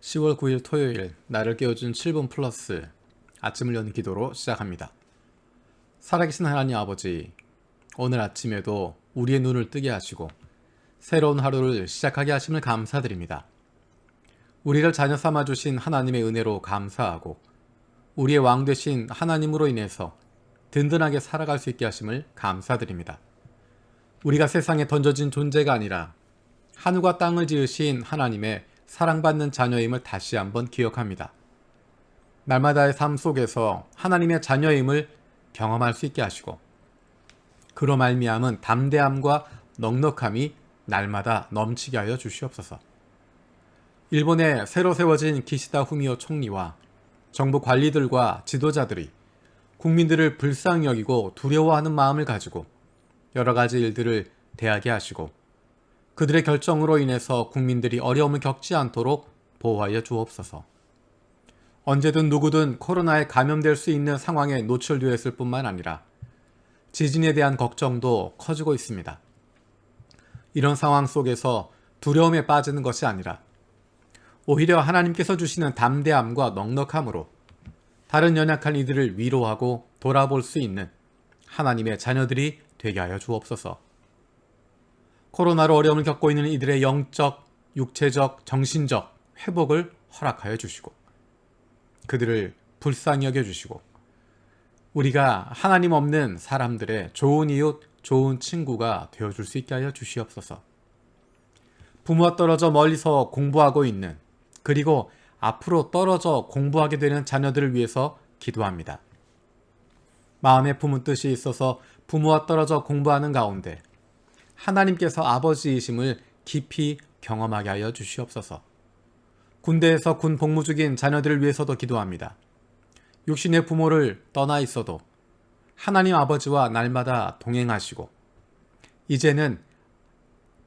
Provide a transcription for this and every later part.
10월 9일 토요일 나를 깨워준 7분 플러스 아침을 여는 기도로 시작합니다. 살아계신 하나님 아버지, 오늘 아침에도 우리의 눈을 뜨게 하시고 새로운 하루를 시작하게 하심을 감사드립니다. 우리를 자녀 삼아주신 하나님의 은혜로 감사하고 우리의 왕 되신 하나님으로 인해서 든든하게 살아갈 수 있게 하심을 감사드립니다. 우리가 세상에 던져진 존재가 아니라 하늘과 땅을 지으신 하나님의 사랑받는 자녀임을 다시 한번 기억합니다. 날마다의 삶 속에서 하나님의 자녀임을 경험할 수 있게 하시고 그로 말미암은 담대함과 넉넉함이 날마다 넘치게 하여 주시옵소서. 일본에 새로 세워진 기시다 후미오 총리와 정부 관리들과 지도자들이 국민들을 불쌍히 여기고 두려워하는 마음을 가지고 여러 가지 일들을 대하게 하시고 그들의 결정으로 인해서 국민들이 어려움을 겪지 않도록 보호하여 주옵소서. 언제든 누구든 코로나에 감염될 수 있는 상황에 노출되었을 뿐만 아니라 지진에 대한 걱정도 커지고 있습니다. 이런 상황 속에서 두려움에 빠지는 것이 아니라 오히려 하나님께서 주시는 담대함과 넉넉함으로 다른 연약한 이들을 위로하고 돌아볼 수 있는 하나님의 자녀들이 되게 하여 주옵소서. 코로나로 어려움을 겪고 있는 이들의 영적, 육체적, 정신적 회복을 허락하여 주시고 그들을 불쌍히 여겨주시고 우리가 하나님 없는 사람들의 좋은 이웃, 좋은 친구가 되어줄 수 있게 하여 주시옵소서. 부모와 떨어져 멀리서 공부하고 있는 그리고 앞으로 떨어져 공부하게 되는 자녀들을 위해서 기도합니다. 마음에 품은 뜻이 있어서 부모와 떨어져 공부하는 가운데 하나님께서 아버지이심을 깊이 경험하게 하여 주시옵소서. 군대에서 군 복무 중인 자녀들을 위해서도 기도합니다. 육신의 부모를 떠나 있어도 하나님 아버지와 날마다 동행하시고 이제는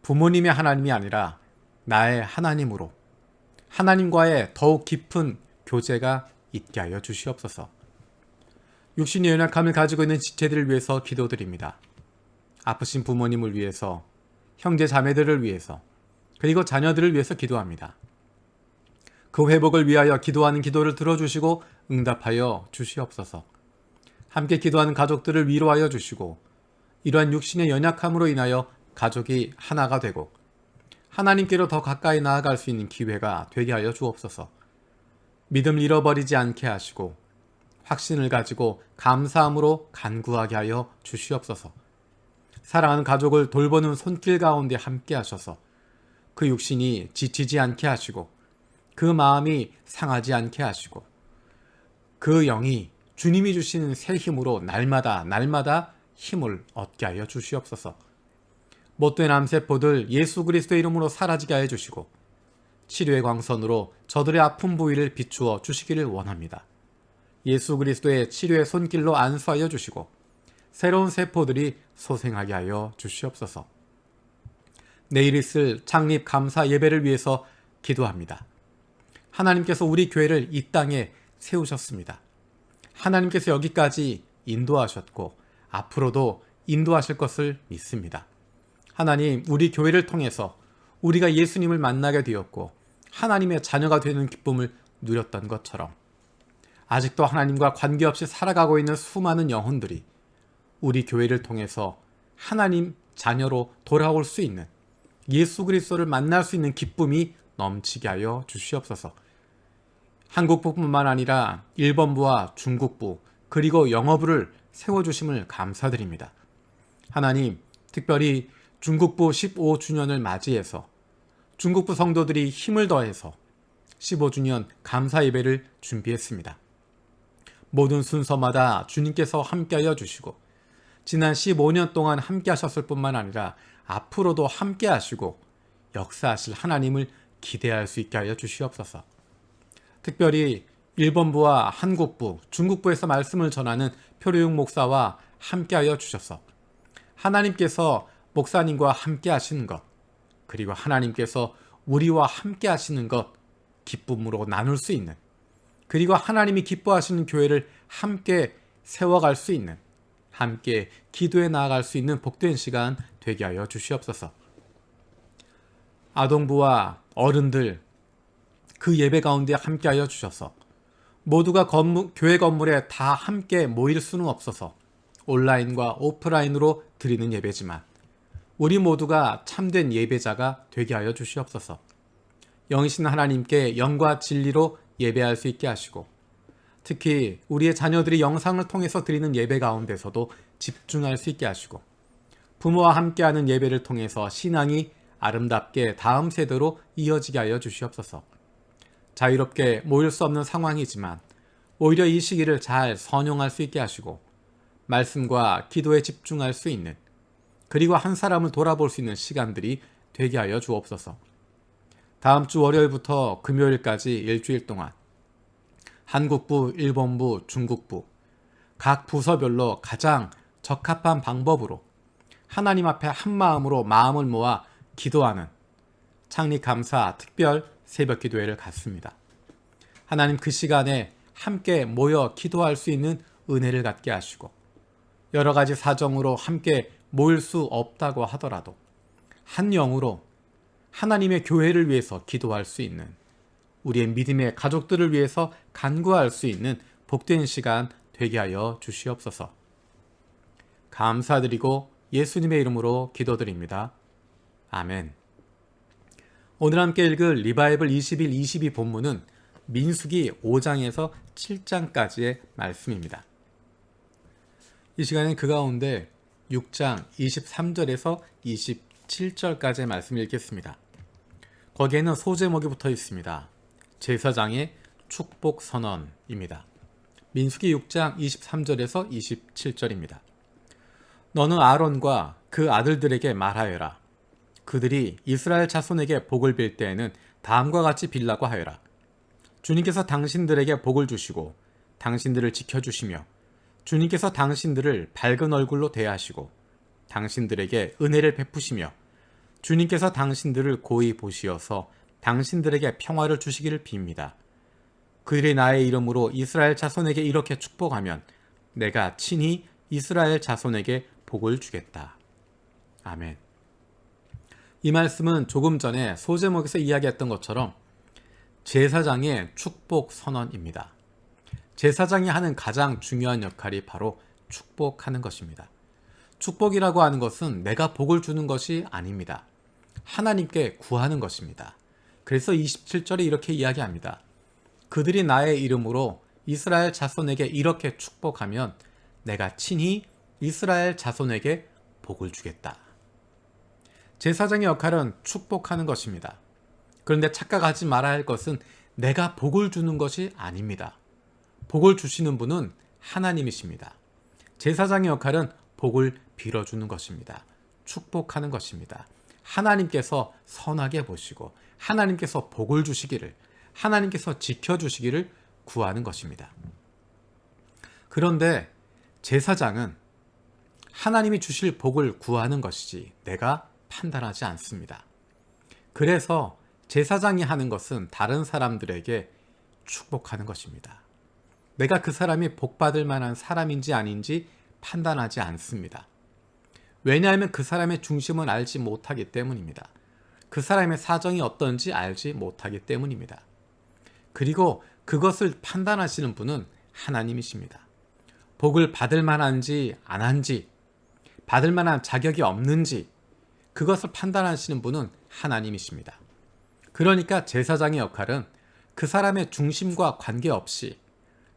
부모님의 하나님이 아니라 나의 하나님으로 하나님과의 더욱 깊은 교제가 있게 하여 주시옵소서. 육신의 연약함을 가지고 있는 지체들을 위해서 기도드립니다. 아프신 부모님을 위해서, 형제 자매들을 위해서, 그리고 자녀들을 위해서 기도합니다. 그 회복을 위하여 기도하는 기도를 들어주시고 응답하여 주시옵소서. 함께 기도하는 가족들을 위로하여 주시고 이러한 육신의 연약함으로 인하여 가족이 하나가 되고 하나님께로 더 가까이 나아갈 수 있는 기회가 되게 하여 주옵소서. 믿음을 잃어버리지 않게 하시고 확신을 가지고 감사함으로 간구하게 하여 주시옵소서. 사랑하는 가족을 돌보는 손길 가운데 함께 하셔서 그 육신이 지치지 않게 하시고 그 마음이 상하지 않게 하시고 그 영이 주님이 주시는 새 힘으로 날마다 힘을 얻게 하여 주시옵소서. 못된 암세포들 예수 그리스도의 이름으로 사라지게 하여 주시고 치료의 광선으로 저들의 아픈 부위를 비추어 주시기를 원합니다. 예수 그리스도의 치료의 손길로 안수하여 주시고 새로운 세포들이 소생하게 하여 주시옵소서. 내일 있을 창립 감사 예배를 위해서 기도합니다. 하나님께서 우리 교회를 이 땅에 세우셨습니다. 하나님께서 여기까지 인도하셨고 앞으로도 인도하실 것을 믿습니다. 하나님, 우리 교회를 통해서 우리가 예수님을 만나게 되었고 하나님의 자녀가 되는 기쁨을 누렸던 것처럼 아직도 하나님과 관계없이 살아가고 있는 수많은 영혼들이 우리 교회를 통해서 하나님 자녀로 돌아올 수 있는 예수 그리스도를 만날 수 있는 기쁨이 넘치게 하여 주시옵소서. 한국부뿐만 아니라 일본부와 중국부 그리고 영어부를 세워주심을 감사드립니다. 하나님, 특별히 중국부 15주년을 맞이해서 중국부 성도들이 힘을 더해서 15주년 감사 예배를 준비했습니다. 모든 순서마다 주님께서 함께하여 주시고 지난 15년 동안 함께 하셨을 뿐만 아니라 앞으로도 함께 하시고 역사하실 하나님을 기대할 수 있게 하여 주시옵소서. 특별히 일본부와 한국부, 중국부에서 말씀을 전하는 표류용 목사와 함께 하여 주셔서 하나님께서 목사님과 함께 하시는 것, 그리고 하나님께서 우리와 함께 하시는 것 기쁨으로 나눌 수 있는, 그리고 하나님이 기뻐하시는 교회를 함께 세워갈 수 있는, 함께 기도해 나아갈 수 있는 복된 시간 되게 하여 주시옵소서. 아동부와 어른들 그 예배 가운데 함께하여 주셔서 모두가 교회 건물에 다 함께 모일 수는 없어서 온라인과 오프라인으로 드리는 예배지만 우리 모두가 참된 예배자가 되게 하여 주시옵소서. 영이신 하나님께 영과 진리로 예배할 수 있게 하시고 특히 우리의 자녀들이 영상을 통해서 드리는 예배 가운데서도 집중할 수 있게 하시고 부모와 함께하는 예배를 통해서 신앙이 아름답게 다음 세대로 이어지게 하여 주시옵소서. 자유롭게 모일 수 없는 상황이지만 오히려 이 시기를 잘 선용할 수 있게 하시고 말씀과 기도에 집중할 수 있는 그리고 한 사람을 돌아볼 수 있는 시간들이 되게 하여 주옵소서. 다음 주 월요일부터 금요일까지 일주일 동안 한국부, 일본부, 중국부 각 부서별로 가장 적합한 방법으로 하나님 앞에 한 마음으로 마음을 모아 기도하는 창립감사 특별 새벽 기도회를 갖습니다. 하나님 그 시간에 함께 모여 기도할 수 있는 은혜를 갖게 하시고 여러 가지 사정으로 함께 모일 수 없다고 하더라도 한 영으로 하나님의 교회를 위해서 기도할 수 있는 우리의 믿음의 가족들을 위해서 간구할 수 있는 복된 시간 되게 하여 주시옵소서. 감사드리고 예수님의 이름으로 기도드립니다. 아멘. 오늘 함께 읽을 리바이블 21, 22 본문은 민수기 5장에서 7장까지의 말씀입니다. 이 시간엔 그 가운데 6장 23절에서 27절까지의 말씀을 읽겠습니다. 거기에는 소제목이 붙어 있습니다. 제사장의 축복 선언입니다. 민수기 6장 23절에서 27절입니다. 너는 아론과 그 아들들에게 말하여라. 그들이 이스라엘 자손에게 복을 빌 때에는 다음과 같이 빌라고 하여라. 주님께서 당신들에게 복을 주시고 당신들을 지켜주시며 주님께서 당신들을 밝은 얼굴로 대하시고 당신들에게 은혜를 베푸시며 주님께서 당신들을 고이 보시어서 당신들에게 평화를 주시기를 빕니다. 그들이 나의 이름으로 이스라엘 자손에게 이렇게 축복하면 내가 친히 이스라엘 자손에게 복을 주겠다. 아멘. 이 말씀은 조금 전에 소제목에서 이야기했던 것처럼 제사장의 축복 선언입니다. 제사장이 하는 가장 중요한 역할이 바로 축복하는 것입니다. 축복이라고 하는 것은 내가 복을 주는 것이 아닙니다. 하나님께 구하는 것입니다. 그래서 27절에 이렇게 이야기합니다. 그들이 나의 이름으로 이스라엘 자손에게 이렇게 축복하면 내가 친히 이스라엘 자손에게 복을 주겠다. 제사장의 역할은 축복하는 것입니다. 그런데 착각하지 말아야 할 것은 내가 복을 주는 것이 아닙니다. 복을 주시는 분은 하나님이십니다. 제사장의 역할은 복을 빌어주는 것입니다. 축복하는 것입니다. 하나님께서 선하게 보시고 하나님께서 복을 주시기를, 하나님께서 지켜주시기를 구하는 것입니다. 그런데 제사장은 하나님이 주실 복을 구하는 것이지 내가 판단하지 않습니다. 그래서 제사장이 하는 것은 다른 사람들에게 축복하는 것입니다. 내가 그 사람이 복받을 만한 사람인지 아닌지 판단하지 않습니다. 왜냐하면 그 사람의 중심을 알지 못하기 때문입니다. 그 사람의 사정이 어떤지 알지 못하기 때문입니다. 그리고 그것을 판단하시는 분은 하나님이십니다. 복을 받을 만한지 안 한지, 받을 만한 자격이 없는지 그것을 판단하시는 분은 하나님이십니다. 그러니까 제사장의 역할은 그 사람의 중심과 관계없이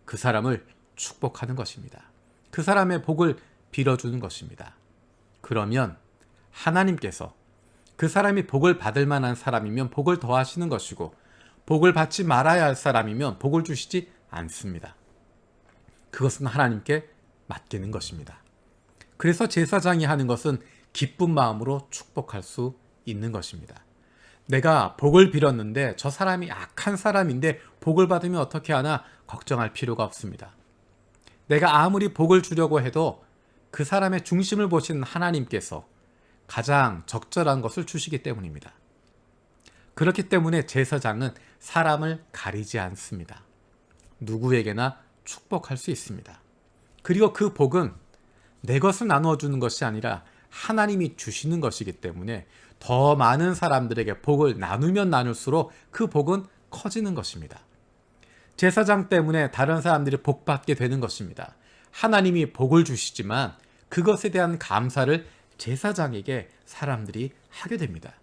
그 사람을 축복하는 것입니다. 그 사람의 복을 빌어주는 것입니다. 그러면 하나님께서 그 사람이 복을 받을 만한 사람이면 복을 더하시는 것이고 복을 받지 말아야 할 사람이면 복을 주시지 않습니다. 그것은 하나님께 맡기는 것입니다. 그래서 제사장이 하는 것은 기쁜 마음으로 축복할 수 있는 것입니다. 내가 복을 빌었는데 저 사람이 악한 사람인데 복을 받으면 어떻게 하나 걱정할 필요가 없습니다. 내가 아무리 복을 주려고 해도 그 사람의 중심을 보시는 하나님께서 가장 적절한 것을 주시기 때문입니다. 그렇기 때문에 제사장은 사람을 가리지 않습니다. 누구에게나 축복할 수 있습니다. 그리고 그 복은 내 것을 나누어 주는 것이 아니라 하나님이 주시는 것이기 때문에 더 많은 사람들에게 복을 나누면 나눌수록 그 복은 커지는 것입니다. 제사장 때문에 다른 사람들이 복받게 되는 것입니다. 하나님이 복을 주시지만 그것에 대한 감사를 제사장에게 사람들이 하게 됩니다.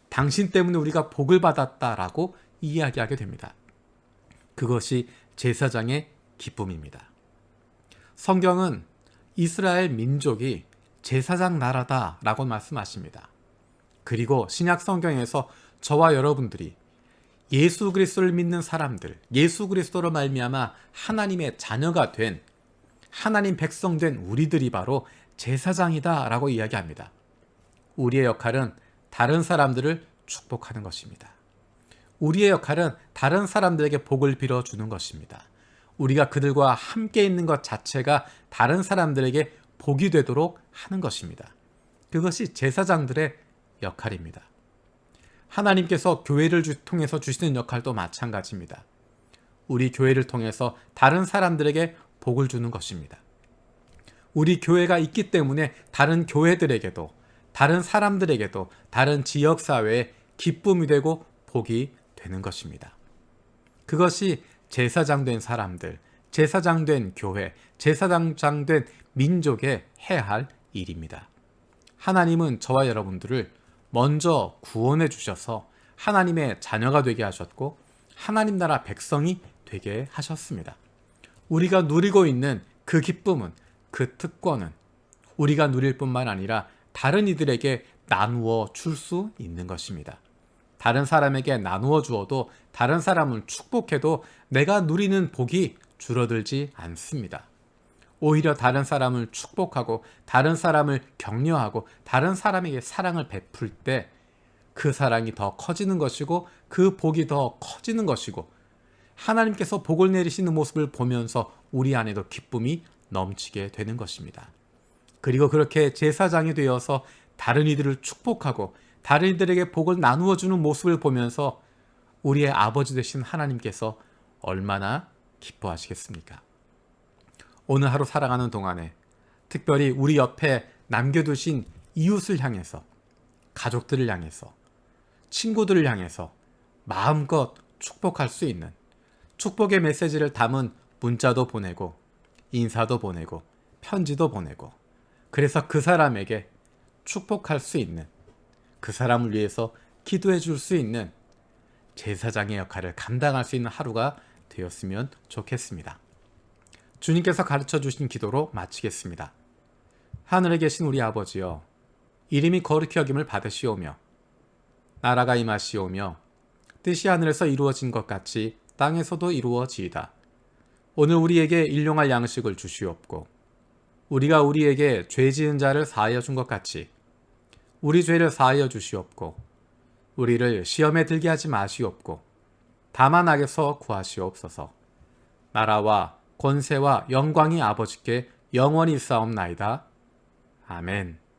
당신 때문에 우리가 복을 받았다라고 이야기하게 됩니다. 그것이 제사장의 기쁨입니다. 성경은 이스라엘 민족이 제사장 나라다라고 말씀하십니다. 그리고 신약 성경에서 저와 여러분들이 예수 그리스도를 믿는 사람들, 예수 그리스도로 말미암아 하나님의 자녀가 된, 하나님 백성 된 우리들이 바로 제사장이다라고 이야기합니다. 우리의 역할은 다른 사람들을 축복하는 것입니다. 우리의 역할은 다른 사람들에게 복을 빌어주는 것입니다. 우리가 그들과 함께 있는 것 자체가 다른 사람들에게 복이 되도록 하는 것입니다. 그것이 제사장들의 역할입니다. 하나님께서 교회를 통해서 주시는 역할도 마찬가지입니다. 우리 교회를 통해서 다른 사람들에게 복을 주는 것입니다. 우리 교회가 있기 때문에 다른 교회들에게도, 다른 사람들에게도, 다른 지역사회에 기쁨이 되고 복이 되는 것입니다. 그것이 제사장 된 사람들, 제사장 된 교회, 제사장 된 민족의 해야 할 일입니다. 하나님은 저와 여러분들을 먼저 구원해 주셔서 하나님의 자녀가 되게 하셨고 하나님 나라 백성이 되게 하셨습니다. 우리가 누리고 있는 그 기쁨은, 그 특권은 우리가 누릴 뿐만 아니라 다른 이들에게 나누어 줄 수 있는 것입니다. 다른 사람에게 나누어 주어도, 다른 사람을 축복해도 내가 누리는 복이 줄어들지 않습니다. 오히려 다른 사람을 축복하고 다른 사람을 격려하고 다른 사람에게 사랑을 베풀 때 그 사랑이 더 커지는 것이고 그 복이 더 커지는 것이고 하나님께서 복을 내리시는 모습을 보면서 우리 안에도 기쁨이 넘치게 되는 것입니다. 그리고 그렇게 제사장이 되어서 다른 이들을 축복하고 다른 이들에게 복을 나누어 주는 모습을 보면서 우리의 아버지 되신 하나님께서 얼마나 기뻐하시겠습니까? 오늘 하루 살아가는 동안에 특별히 우리 옆에 남겨두신 이웃을 향해서, 가족들을 향해서, 친구들을 향해서 마음껏 축복할 수 있는, 축복의 메시지를 담은 문자도 보내고 인사도 보내고 편지도 보내고, 그래서 그 사람에게 축복할 수 있는, 그 사람을 위해서 기도해 줄 수 있는 제사장의 역할을 감당할 수 있는 하루가 되었으면 좋겠습니다. 주님께서 가르쳐 주신 기도로 마치겠습니다. 하늘에 계신 우리 아버지여, 이름이 거룩히 여김을 받으시오며 나라가 임하시오며 뜻이 하늘에서 이루어진 것 같이 땅에서도 이루어지이다. 오늘 우리에게 일용할 양식을 주시옵고 우리가 우리에게 죄 지은 자를 사하여 준 것 같이 우리 죄를 사하여 주시옵고 우리를 시험에 들게 하지 마시옵고 다만 악에서 구하시옵소서. 나라와 권세와 영광이 아버지께 영원히 있사옵나이다. 아멘.